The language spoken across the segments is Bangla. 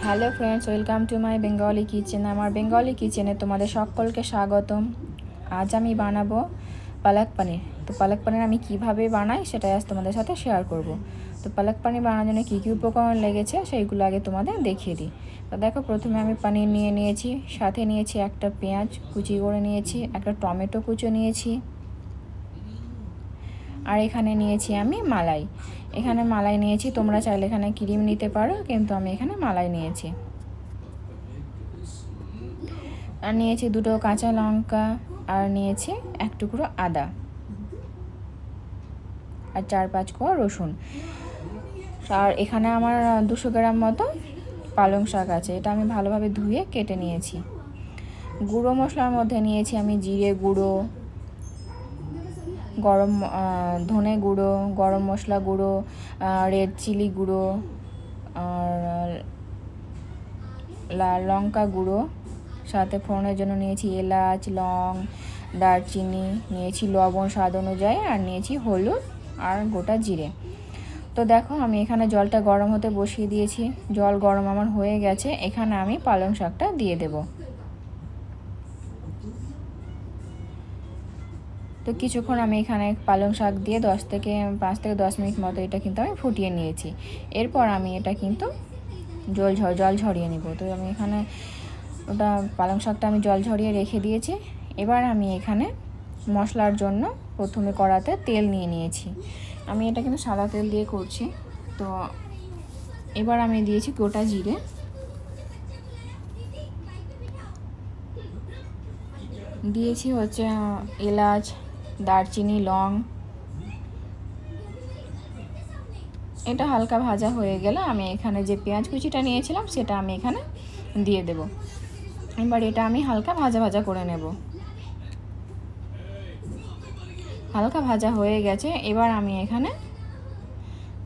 Hello friends, welcome to my Bengali kitchen. আমার বেঙ্গলি কিচেনে তোমাদের সকলকে স্বাগতম। আজ আমি বানাবো পালক পনির। তো পালক পনির আমি কিভাবে বানাই সেটাই আজ তোমাদের সাথে শেয়ার করব। তো পালক পনির বানানোর জন্য কী কী উপকরণ লেগেছে সেইগুলো আগে তোমাদের দেখিয়ে দিই। তো দেখো, প্রথমে আমি পনির নিয়ে নিয়েছি, সাথে নিয়েছি একটা পেঁয়াজ কুচি করে নিয়েছি, একটা টমেটো কুচো নিয়েছি, আর এখানে নিয়েছি আমি মালাই। এখানে মালাই নিয়েছি, তোমরা চাইলে এখানে ক্রিম নিতে পারো, কিন্তু আমি এখানে মালাই নিয়েছি। আর নিয়েছি দুটো কাঁচা লঙ্কা, আর নিয়েছি এক টুকরো আদা, আর 4-5 কোয়া রসুন। আর এখানে আমার 200 গ্রাম মতো পালং শাক আছে, এটা আমি ভালোভাবে ধুয়ে কেটে নিয়েছি। গুঁড়ো মশলার মধ্যে নিয়েছি আমি জিরে গুঁড়ো, ধনে গুঁড়ো, গরম মশলা গুঁড়ো, রেড চিলি গুঁড়ো, আর লাল লঙ্কা গুঁড়ো, সাথে ফোড়নের জন্য নিয়েছি এলাচ, লং, দারচিনি, নিয়েছি লবণ স্বাদ অনুযায়ী, আর নিয়েছি হলুদ আর গোটা জিরে। তো দেখো, আমি এখানে জলটা গরম হতে বসিয়ে দিয়েছি। জল গরম আমার হয়ে গেছে, এখানে আমি পালং শাকটা দিয়ে দেব। তো কিছুক্ষণ আমি এখানে পালং শাক দিয়ে 5 থেকে 10 মিনিট মতো এটা কিন্তু আমি ফুটিয়ে নিয়েছি। এরপর আমি এটা কিন্তু জল ঝরিয়ে নিব। তো আমি এখানে ওটা পালং শাকটা আমি জল ঝরিয়ে রেখে দিয়েছি। এবার আমি এখানে মশলার জন্য প্রথমে কড়াতে তেল নিয়ে নিয়েছি। আমি এটা কিন্তু সাদা তেল দিয়ে করছি। তো এবার আমি দিয়েছি গোটা জিরে, দিয়েছি হচ্ছে এলাচ, দারচিনি, লং। এটা হালকা ভাজা হয়ে গেলে আমি এখানে যে পেঁয়াজ কুচিটা নিয়েছিলাম সেটা আমি এখানে দিয়ে দেব। এবার এটা আমি হালকা ভাজা করে নেব। হালকা ভাজা হয়ে গেছে, এবার আমি এখানে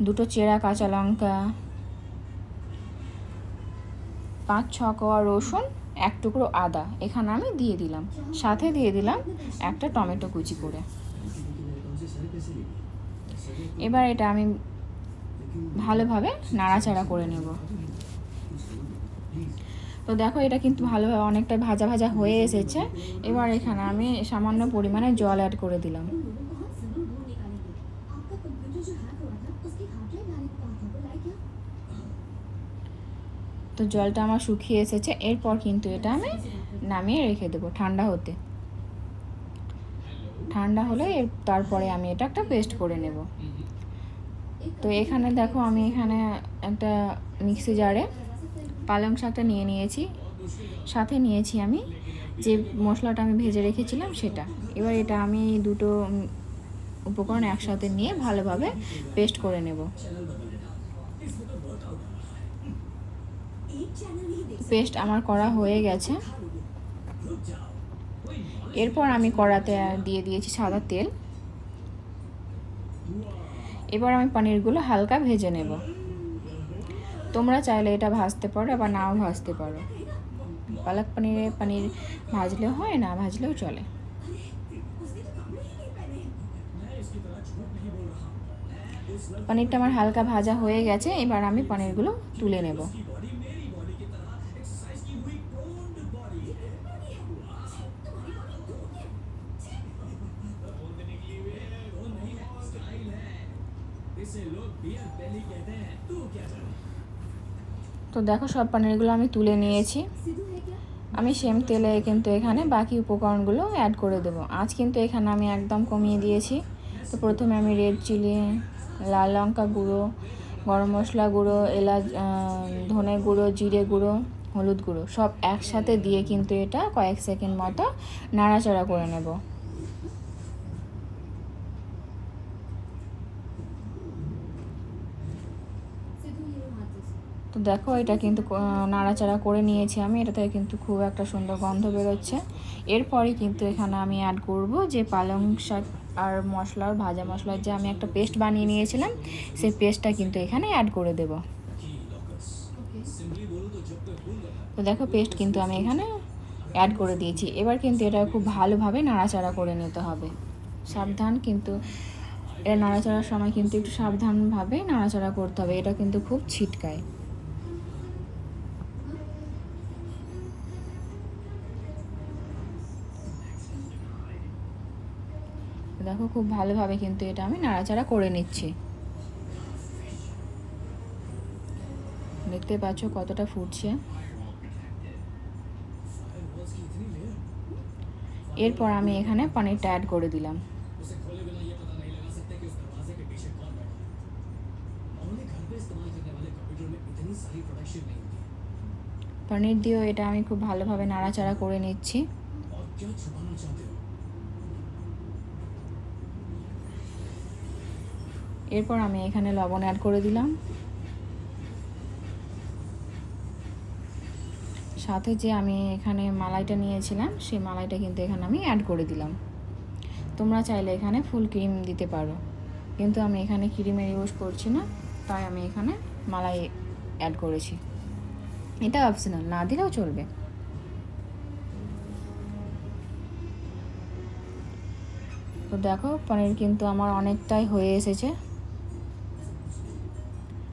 দুটো চেরা কাঁচা লঙ্কা, 5-6 কোয়া রসুন, এক টুকরো আদা এখানে আমি দিয়ে দিলাম। সাথে দিয়ে দিলাম একটা টমেটো কুচি করে। এবার এটা আমি ভালোভাবে নাড়াচাড়া করে নেব। তো দেখো, এটা কিন্তু ভালোভাবে অনেকটা ভাজা হয়ে এসেছে। এবার এখানে আমি সামান্য পরিমাণে জল অ্যাড করে দিলাম। তো জলটা আমার শুকিয়ে এসেছে। এরপর কিন্তু এটা আমি নামিয়ে রেখে দেবো ঠান্ডা হতে। ঠান্ডা হলে তারপরে আমি এটা একটা পেস্ট করে নেব। তো এখানে দেখো, আমি এখানে একটা মিক্সি জারে পালং শাকটা নিয়ে নিয়েছি, সাথে নিয়েছি আমি যে মশলাটা আমি ভেজে রেখেছিলাম সেটা। এবার এটা আমি দুটো উপকরণ একসাথে নিয়ে ভালোভাবে পেস্ট করে নেব। পেস্ট আমার করা হয়ে গেছে। এরপর আমি কড়াতে দিয়ে দিয়েছি সাদা তেল। এবার আমি পনিরগুলো হালকা ভেজে নেব। তোমরা চাইলে এটা ভাজতে পারো বা নাও ভাজতে পারো। পালক পনির ভাজলেও হয়, না ভাজলেও চলে। পনিরটা আমার হালকা ভাজা হয়ে গেছে, এবার আমি পনিরগুলো তুলে নেব। তো দেখো, সব পনিরগুলো আমি তুলে নিয়েছি। আমি সেম তেলে কিন্তু এখানে বাকি উপকরণগুলো অ্যাড করে দেবো। আজ কিন্তু এখানে আমি একদম কমিয়ে দিয়েছি। তো প্রথমে আমি রেড চিলি, লাল লঙ্কা গুঁড়ো, গরম মশলা গুঁড়ো, এলাচ, ধনে গুঁড়ো, জিরে গুঁড়ো, হলুদ গুঁড়ো সব একসাথে দিয়ে কিন্তু এটা কয়েক সেকেন্ড মতো নাড়াচাড়া করে নেব। তো দেখো, এটা কিন্তু নাড়াচাড়া করে নিয়েছি আমি। এটা থেকে কিন্তু খুব একটা সুন্দর গন্ধ বেরোচ্ছে। এরপরই কিন্তু এখানে আমি অ্যাড করব যে পালং শাক আর ভাজা মশলার যে আমি একটা পেস্ট বানিয়ে নিয়েছিলাম, সেই পেস্টটা কিন্তু এখানে অ্যাড করে দেব। তো দেখো, পেস্ট কিন্তু আমি এখানে অ্যাড করে দিয়েছি। এবার কিন্তু এটা খুব ভালোভাবে নাড়াচাড়া করে নিতে হবে। সাবধান, কিন্তু এটা নাড়াচাড়ার সময় কিন্তু একটু সাবধানভাবে নাড়াচাড়া করতে হবে, এটা কিন্তু খুব ছিটকায়। দেখো খুব ভালোভাবে কিন্তু এটা আমি নাড়াচাড়া করে নিচ্ছি। দেখতে পাচ্ছ কতটা ফুটছে। এরপর আমি এখানে পনিরটা অ্যাড করে দিলাম। পনির দিয়েও এটা আমি খুব ভালোভাবে নাড়াচাড়া করে নিচ্ছি। এরপর আমি এখানে লবণ অ্যাড করে দিলাম। সাথে যে আমি এখানে মালাইটা নিয়েছিলাম সেই মালাইটা কিন্তু এখানে আমি অ্যাড করে দিলাম। তোমরা চাইলে এখানে ফুল ক্রিম দিতে পারো, কিন্তু আমি এখানে ক্রিমের ইউজ করছি না, তাই আমি এখানে মালাই অ্যাড করেছি। এটা অপশনাল, না দিলেও চলবে। তো দেখো পনির কিন্তু আমার অনেকটাই হয়ে এসেছে।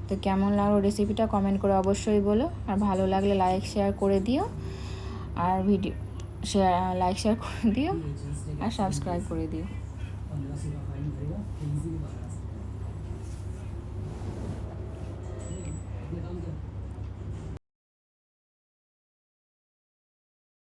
তো কেমন লাগলো রেসিপিটা কমেন্ট করে অবশ্যই বলো, আর ভালো লাগলে লাইক শেয়ার করে দিও, আর লাইক শেয়ার করে দিও, আর সাবস্ক্রাইব করে দিও।